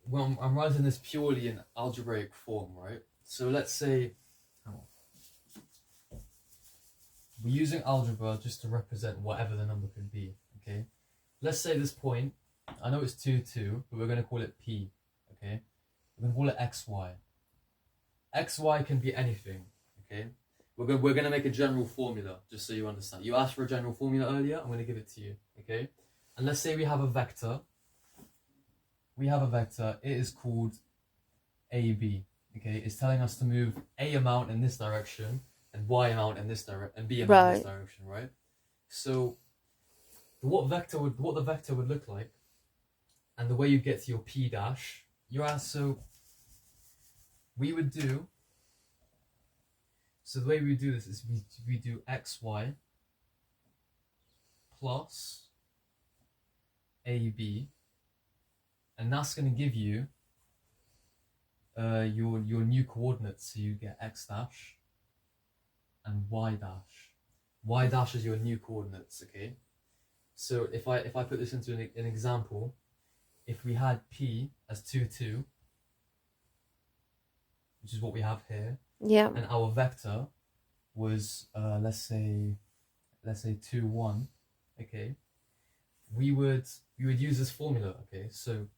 well, I'm writing this purely in algebraic form, right? So let's say, we're using algebra just to represent whatever the number could be, okay? Let's say this point, I know it's 2, 2, but we're going to call it P, okay? We're going to call it XY. XY can be anything, okay? We're gonna make a general formula, just so you understand. You asked for a general formula earlier, I'm going to give it to you, okay? And let's say we have a vector. It is called AB, okay? It's telling us to move A amount in this direction, and Y amount in this direction, and B amount in this direction, right? So what the vector would look like, and the way you get to your P dash, so the way we do this is we do XY plus AB, and that's going to give you your new coordinates. So you get X dash and Y dash. Y dash is your new coordinates, okay? So if I put this into an example, if we had P as 2, 2, which is what we have here, and our vector was let's say 2, 1, okay, we would use this formula, okay? So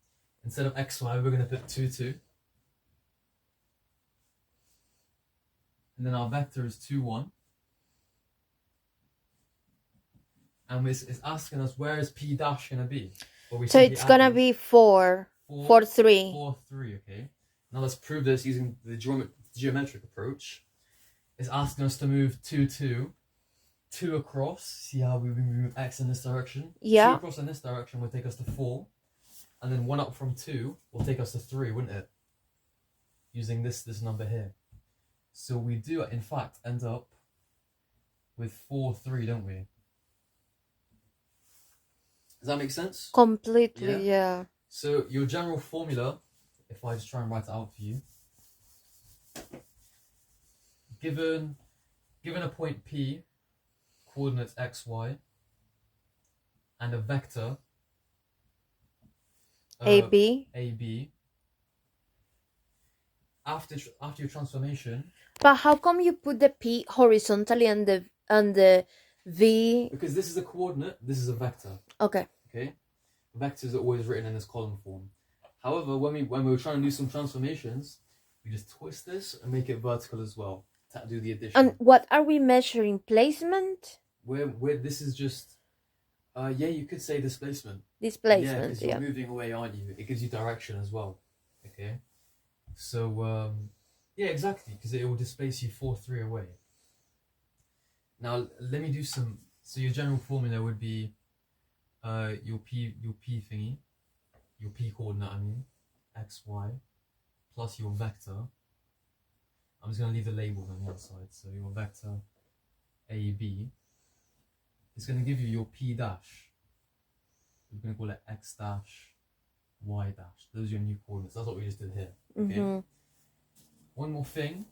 instead of XY, we're going to put 2, 2, and then our vector is 2, 1, and it's asking us where is P dash going to be. So it's going to be 4, 4, 3. 4, 3, okay? Now let's prove this using the geometric approach. It's asking us to move 2, 2, 2 across. See how we move X in this direction? Yeah. 2 across in this direction will take us to 4. And then 1 up from 2 will take us to 3, wouldn't it? Using this number here. So we do, in fact, end up with 4, 3, don't we? Does that make sense? Completely, yeah. So your general formula, if I just try and write it out for you. Given a point P, coordinates X, Y, and a vector AB. After your transformation. But how come you put the P horizontally and the V? Because this is a coordinate, this is a vector. Okay. Vectors are always written in this column form. However, when we were trying to do some transformations, we just twist this and make it vertical as well to do the addition. And what are we measuring? Placement? Where this is just, you could say displacement. Displacement, because you're moving away, aren't you? It gives you direction as well. Okay. So, exactly, because it will displace you 4, 3 away. Now, let me do some. So your general formula would be your P thingy, your P coordinate, X, Y, plus your vector. I'm just going to leave the labels on the other side. So your vector AB is going to give you your P dash. We're going to call it X dash, Y dash. Those are your new coordinates. That's what we just did here. Okay. Mm-hmm. One more thing.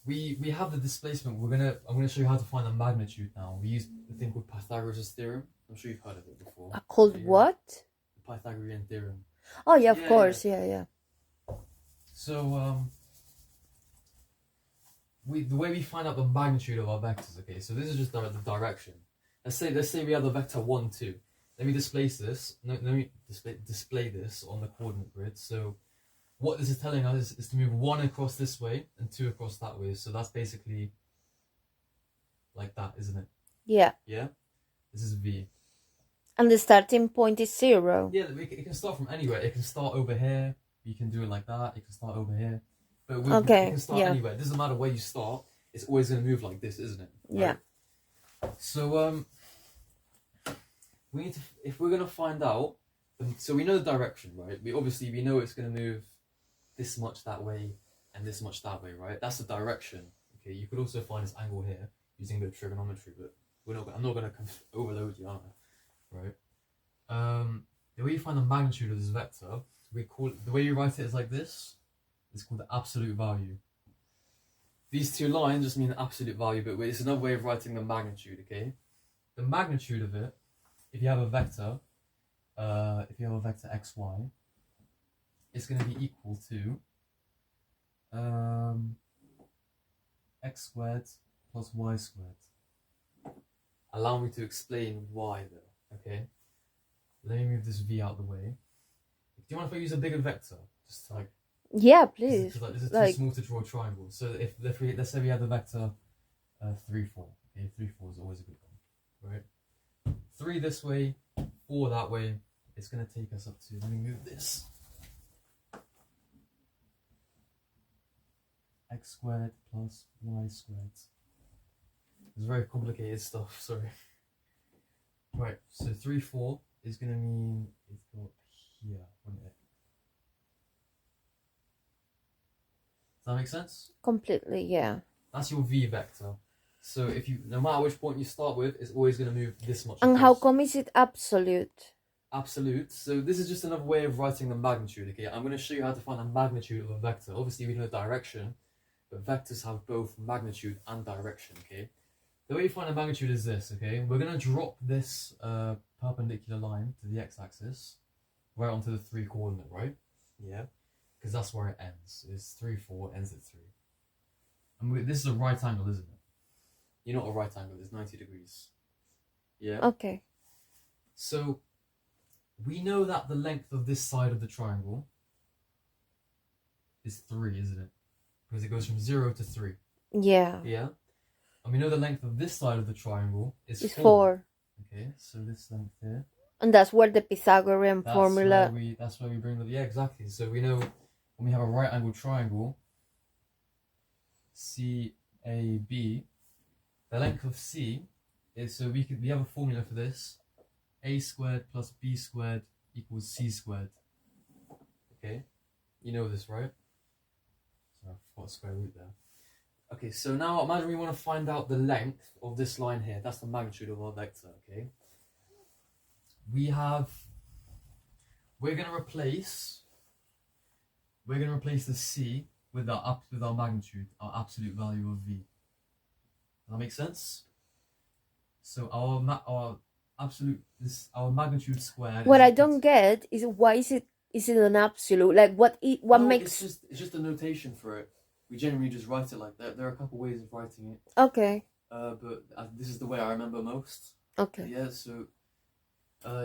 We have the displacement. I'm gonna show you how to find the magnitude now. We use a thing called Pythagoras' theorem. I'm sure you've heard of it before. Called what? The Pythagorean theorem. Oh yeah, of course. Yeah. So the way we find out the magnitude of our vectors. Okay, so this is just the direction. Let's say we have the vector 1, 2. Let me displace this. Let me display this on the coordinate grid. So what this is telling us is to move 1 across this way and 2 across that way. So that's basically like that, isn't it? Yeah. Yeah? This is V. And the starting point is 0. Yeah, it can start from anywhere. It can start over here. You can do it like that. It can start over here. But it can start anywhere. It doesn't matter where you start. It's always going to move like this, isn't it? Right? Yeah. So, we need to, if we're going to find out, so we know the direction, right? We know it's going to move this much that way and this much that way, right? That's the direction. Okay, you could also find this angle here using a bit of trigonometry, but I'm not going to overload you, aren't I? Right? The way you find the magnitude of this vector, the way you write it is like this. It's called the absolute value. These two lines just mean the absolute value, but it's another way of writing the magnitude, okay? The magnitude of it, if you have a vector xy, is going to be equal to x squared plus y squared. Allow me to explain why though, okay? Let me move this v out of the way. Do you mind if I use a bigger vector? Just like, Yeah, please. because this is too Like, small to draw a triangle. So if let's say we have the vector 3, 4. Okay, 3, 4 is always a good one, right? 3 this way, 4 that way. It's going to take us up to, let me move this. X squared plus y squared. It's very complicated stuff, sorry. Right, so 3, 4 is going to mean it's got here, wouldn't it? Does that make sense? completely, yeah. That's your v vector. So if you, no matter which point you start with, it's always going to move this much. And how across. come is it absolute? Absolute. So this is just another way of writing the magnitude. Okay, I'm going to show you how to find the magnitude of a vector. Obviously, we know direction, but vectors have both magnitude and direction. Okay, the way you find the magnitude is this. Okay, we're going to drop this perpendicular line to the x-axis right onto the 3 coordinate, right? Yeah, because that's where it ends. It's 3, 4 ends at 3. And this is a right angle, isn't it? You're not a right angle. It's 90 degrees. Yeah. Okay. So we know that the length of this side of the triangle is 3, isn't it? Because it goes from 0 to 3. Yeah. Yeah. And we know the length of this side of the triangle is It's 4. 4. Okay, so this length here. And that's where the Pythagorean formula. That's where we bring the, yeah, exactly. So we know when we have a right angle triangle, CAB, the length of C is, so we have a formula for this. A squared plus B squared equals C squared. Okay, you know this, right? So I forgot square root there. Okay, so now imagine we want to find out the length of this line here. That's the magnitude of our vector, okay? We're going to replace the C with our magnitude, our absolute value of V. Does that make sense? So our magnitude squared. What I don't get is why is it an absolute? Like what makes? It's just a notation for it. We generally just write it like that. There are a couple ways of writing it. Okay. But this is the way I remember most. Okay. Yeah. So,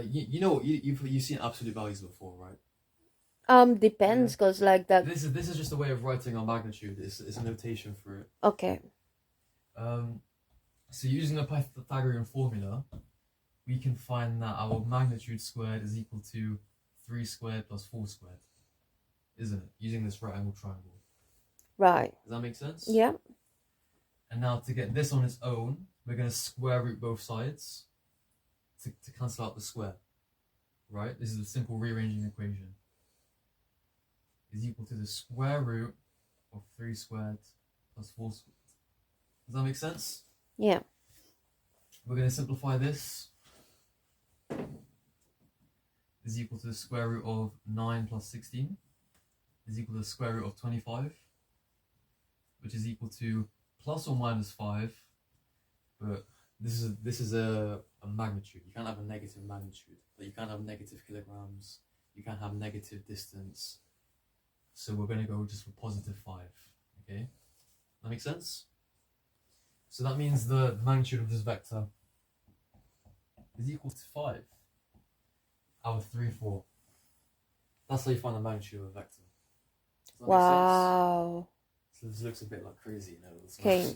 you know, you've seen absolute values before, right? Depends, cause like that. This is just a way of writing our magnitude. It's a notation for it. Okay. So using the Pythagorean formula, we can find that our magnitude squared is equal to 3 squared plus 4 squared, isn't it? Using this right angle triangle. Right. Does that make sense? Yeah. And now to get this on its own, we're going to square root both sides to cancel out the square. Right? This is a simple rearranging equation. Is equal to the square root of 3 squared plus 4 squared. Does that make sense? Yeah. We're going to simplify this. Is equal to the square root of 9 plus 16. Is equal to the square root of 25. Which is equal to plus or minus 5. But this is a magnitude. You can't have a negative magnitude. But you can't have negative kilograms. You can't have negative distance. So we're going to go just for positive 5. Okay? That makes sense? So that means the magnitude of this vector is equal to 5 out of 3, 4. That's how you find the magnitude of a vector. Does that make sense? Wow. So this looks a bit like crazy, you know. Okay.